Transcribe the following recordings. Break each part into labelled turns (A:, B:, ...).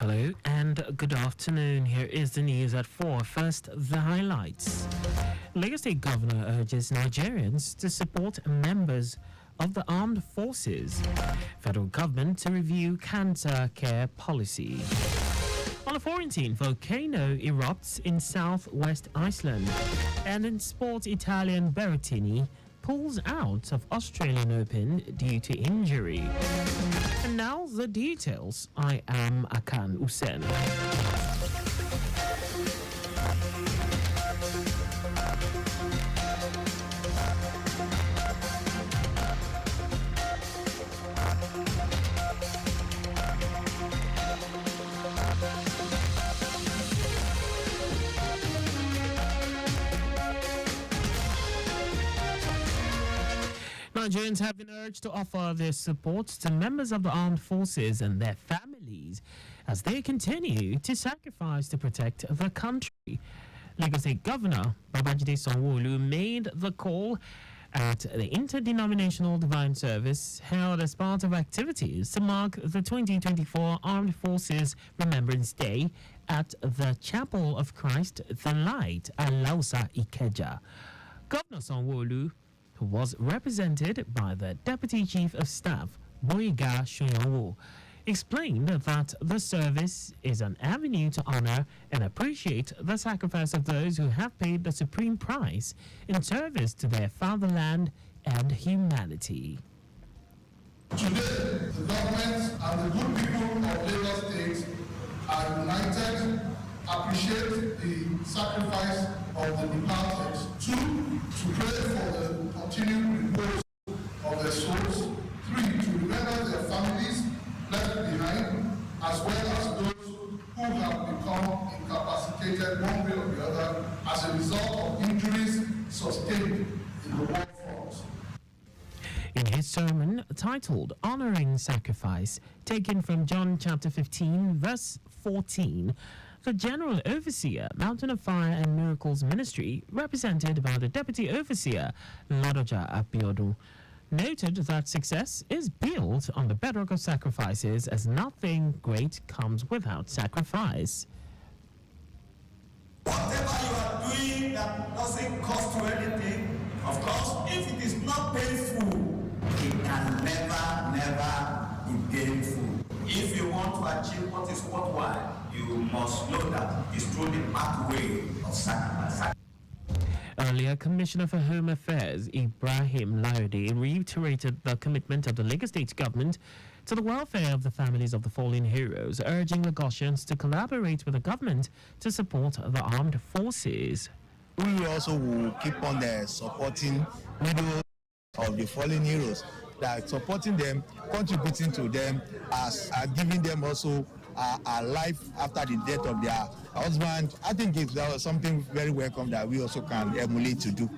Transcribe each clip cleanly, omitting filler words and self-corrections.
A: Hello and good afternoon. Here is the news at 4. First, the highlights. Lagos State Governor urges Nigerians to support members of the armed forces. Federal government to review cancer care policy. On the 14th, volcano erupts in southwest Iceland. And in sport, Italian Berrettini pulls out of Australian Open due to injury. And now the details. I am Akan Usen. Nigerians have been urged to offer their support to members of the armed forces and their families as they continue to sacrifice to protect the country. Lagos State Governor Babajide Sanwo-Olu made the call at the Interdenominational Divine Service held as part of activities to mark the 2024 Armed Forces Remembrance Day at the Chapel of Christ the Light, Alausa Ikeja. Governor Sanwo-Olu, who was represented by the Deputy Chief of Staff, Boyega Shoyanwo, explained that the service is an avenue to honor and appreciate the sacrifice of those who have paid the supreme price in service to their fatherland and humanity.
B: Today, the government and the good people of Lagos State are united, appreciate the sacrifice of the departed. 2, to pray for the continued repose of their souls. 3, to remember their families left behind, as well as those who have become incapacitated one way or the other as a result of injuries sustained in the war front.
A: In his sermon titled Honoring Sacrifice, taken from John chapter 15, verse 14, the General Overseer, Mountain of Fire and Miracles Ministry, represented by the Deputy Overseer, Ladoja Abiodun, noted that success is built on the bedrock of sacrifices, as nothing great comes without sacrifice.
C: Whatever you are doing that doesn't cost you anything, of course, if it is not painful, it can never be gainful. If you want to achieve what is worthwhile, you must know that it's through the pathway of sacrifice.
A: Earlier, Commissioner for Home Affairs Ibrahim Layode reiterated the commitment of the Lagos State government to the welfare of the families of the fallen heroes, urging Lagosians to collaborate with the government to support the armed forces.
D: We also will keep on supporting widows of the fallen heroes, that supporting them, contributing to them, as giving them also a life after the death of their husband. I think it's something very welcome that we also can emulate to do.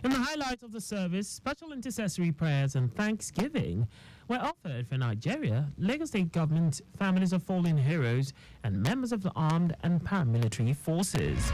A: In the highlight of the service, special intercessory prayers and thanksgiving were offered for Nigeria, Lagos State government, families of fallen heroes, and members of the armed and paramilitary forces.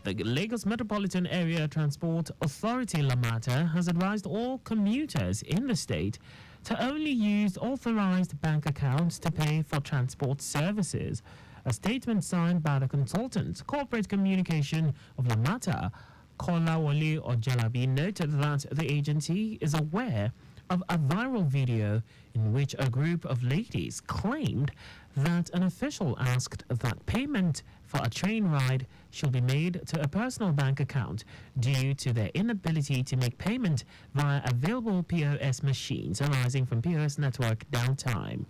A: The Lagos Metropolitan Area Transport Authority Lamata has advised all commuters in the state to only use authorized bank accounts to pay for transport services. A statement signed by the consultant, Corporate Communication of Lamata, Kolawole Ojalabi, noted that the agency is aware of a viral video in which a group of ladies claimed that an official asked that payment for a train ride should be made to a personal bank account due to their inability to make payment via available POS machines arising from POS network downtime.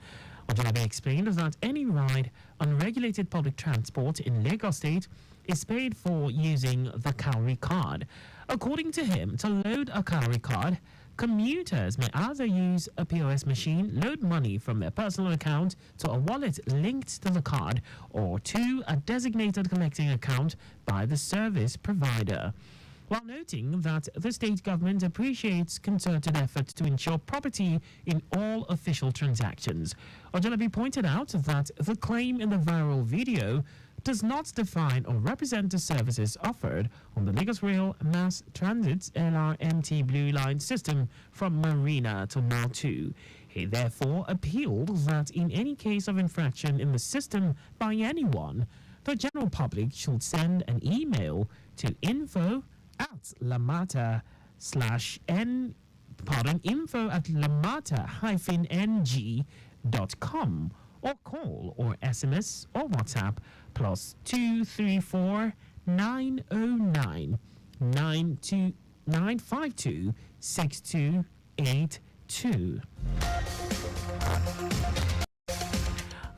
A: Ojalabi explained that any ride on regulated public transport in Lagos State is paid for using the Cowrie card. According to him, to load a Cowrie card, commuters may either use a POS machine, load money from their personal account to a wallet linked to the card, or to a designated collecting account by the service provider. While noting that the state government appreciates concerted efforts to ensure property in all official transactions, Ojalabi pointed out that the claim in the viral video does not define or represent the services offered on the Lagos Rail Mass Transit's LRMT Blue Line system from Marina to Mile 2. He therefore appealed that in any case of infraction in the system by anyone, the general public should send an email to info@lamata-ng.com or call or SMS or WhatsApp plus 234 909 952 6282.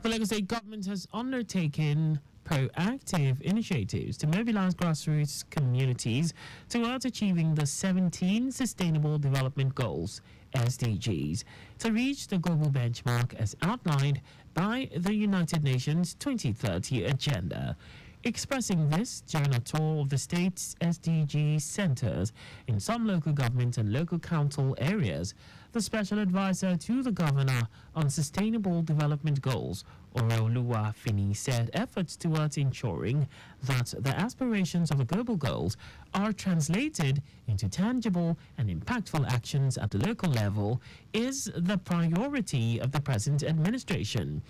A: The Lagos State government has undertaken proactive initiatives to mobilize grassroots communities towards achieving the 17 Sustainable Development Goals, SDGs, to reach the global benchmark as outlined by the United Nations 2030 Agenda. Expressing this during a tour of the state's SDG centers in some local government and local council areas, the special advisor to the governor on sustainable development goals, Oreoluwa Fini, said efforts towards ensuring that the aspirations of the global goals are translated into tangible and impactful actions at the local level is the priority of the present administration.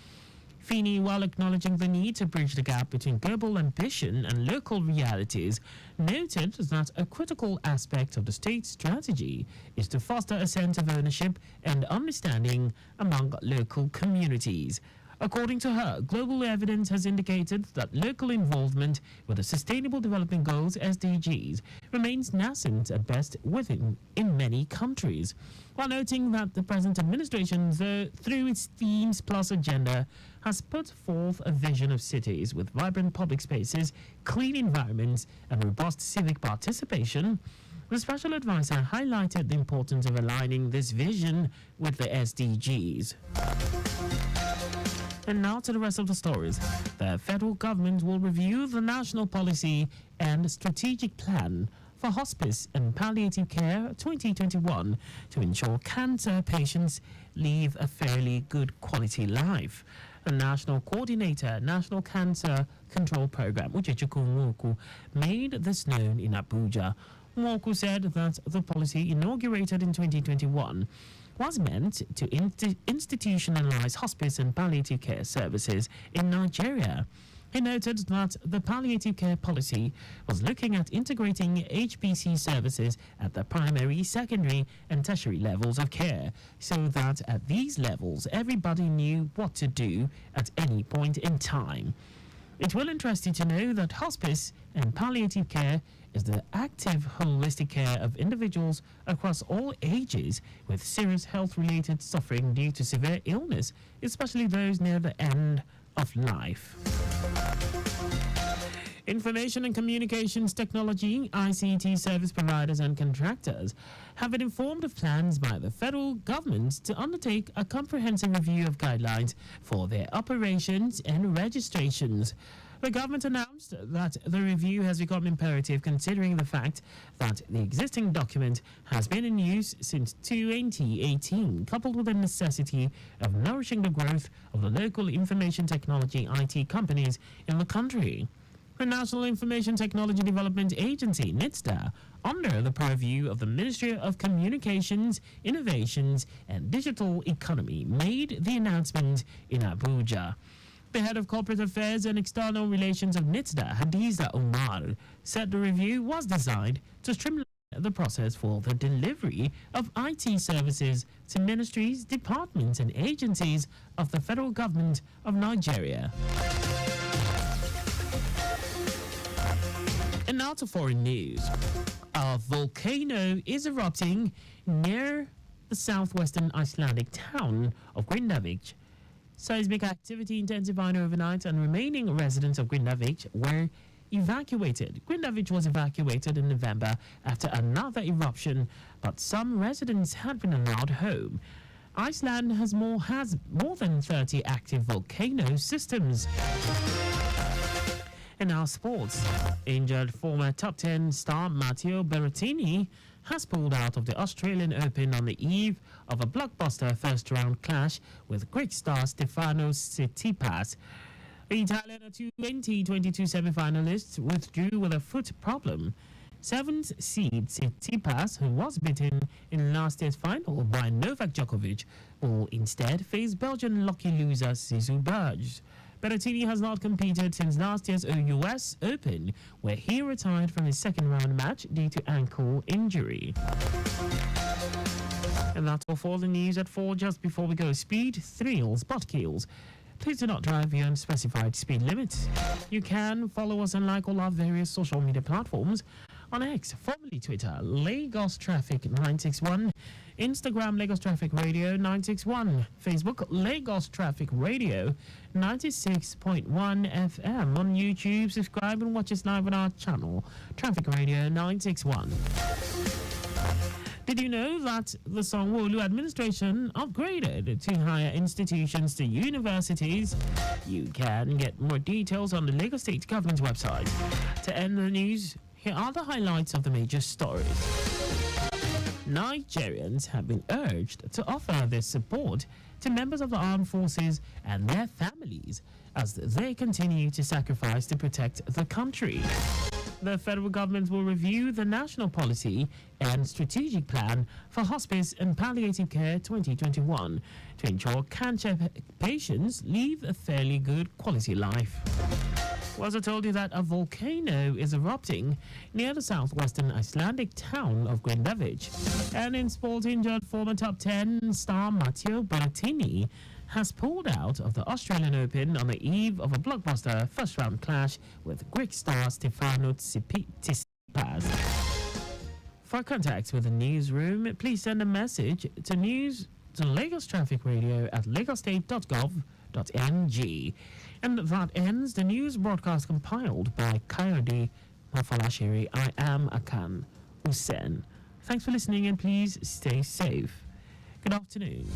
A: Fini, while acknowledging the need to bridge the gap between global ambition and local realities, noted that a critical aspect of the state's strategy is to foster a sense of ownership and understanding among local communities. According to her, global evidence has indicated that local involvement with the Sustainable Development Goals, SDGs, remains nascent at best in many countries, while noting that the present administration, through its Themes Plus agenda, has put forth a vision of cities with vibrant public spaces, clean environments, and robust civic participation. The special advisor highlighted the importance of aligning this vision with the SDGs. And now to the rest of the stories. The federal government will review the national policy and strategic plan for hospice and palliative care 2021 to ensure cancer patients live a fairly good quality life. The national coordinator, National Cancer Control Program, Uchechukwu Nwoku, made this known in Abuja. Nwoku said that the policy inaugurated in 2021 was meant to institutionalize hospice and palliative care services in Nigeria. He noted that the palliative care policy was looking at integrating HPC services at the primary, secondary, and tertiary levels of care, so that at these levels everybody knew what to do at any point in time. It will interest you to know that hospice and palliative care is the active, holistic care of individuals across all ages with serious health-related suffering due to severe illness, especially those near the end of life. Information and Communications Technology, ICT service providers and contractors have been informed of plans by the federal government to undertake a comprehensive review of guidelines for their operations and registrations. The government announced that the review has become imperative considering the fact that the existing document has been in use since 2018, coupled with the necessity of nourishing the growth of the local information technology IT companies in the country. The National Information Technology Development Agency, NITSDA, under the purview of the Ministry of Communications, Innovations and Digital Economy, made the announcement in Abuja. The head of Corporate Affairs and External Relations of NITSDA, Hadiza Omar, said the review was designed to streamline the process for the delivery of IT services to ministries, departments and agencies of the federal government of Nigeria. And now to foreign news. A volcano is erupting near the southwestern Icelandic town of Grindavik. Seismic activity intensified overnight and remaining residents of Grindavik were evacuated. Grindavik was evacuated in November after another eruption, but some residents had been allowed home. Iceland has more than 30 active volcano systems. In our sports, injured former top 10 star Matteo Berrettini has pulled out of the Australian Open on the eve of a blockbuster first-round clash with Greek star Stefanos Tsitsipas. The Italian 2022 semi-finalists withdrew with a foot problem. Seventh seed Tsitsipas, who was beaten in last year's final by Novak Djokovic, will instead face Belgian lucky loser Zizou Berge. Berrettini has not competed since last year's US Open, where he retired from his second round match due to ankle injury. And that's all for the news at 4. Just before we go, speed, thrills, butt kills. Please do not drive beyond specified speed limits. You can follow us and like all our various social media platforms. On X, formerly Twitter, Lagos Traffic 961, Instagram Lagos Traffic Radio 961, Facebook Lagos Traffic Radio 96.1 FM. On YouTube, subscribe and watch us live on our channel, Traffic Radio 961. Did you know that the Sanwo-Olu administration upgraded to higher institutions to universities? You can get more details on the Lagos State Government website. To end the news, here are the highlights of the major stories. Nigerians have been urged to offer their support to members of the armed forces and their families as they continue to sacrifice to protect the country. The federal government will review the national policy and strategic plan for hospice and palliative care 2021 to ensure cancer patients live a fairly good quality life. We also told you that a volcano is erupting near the southwestern Icelandic town of Grindavik. And in sport, injured former top 10 star Matteo Berrettini has pulled out of the Australian Open on the eve of a blockbuster first-round clash with Greek star Stefano Tsitsipas. For contact with the newsroom, please send a message to Lagos Traffic Radio at lagostate.gov.ng. And that ends the news broadcast compiled by Kayode Mafalashiri. I am Akan Usen. Thanks for listening and please stay safe. Good afternoon.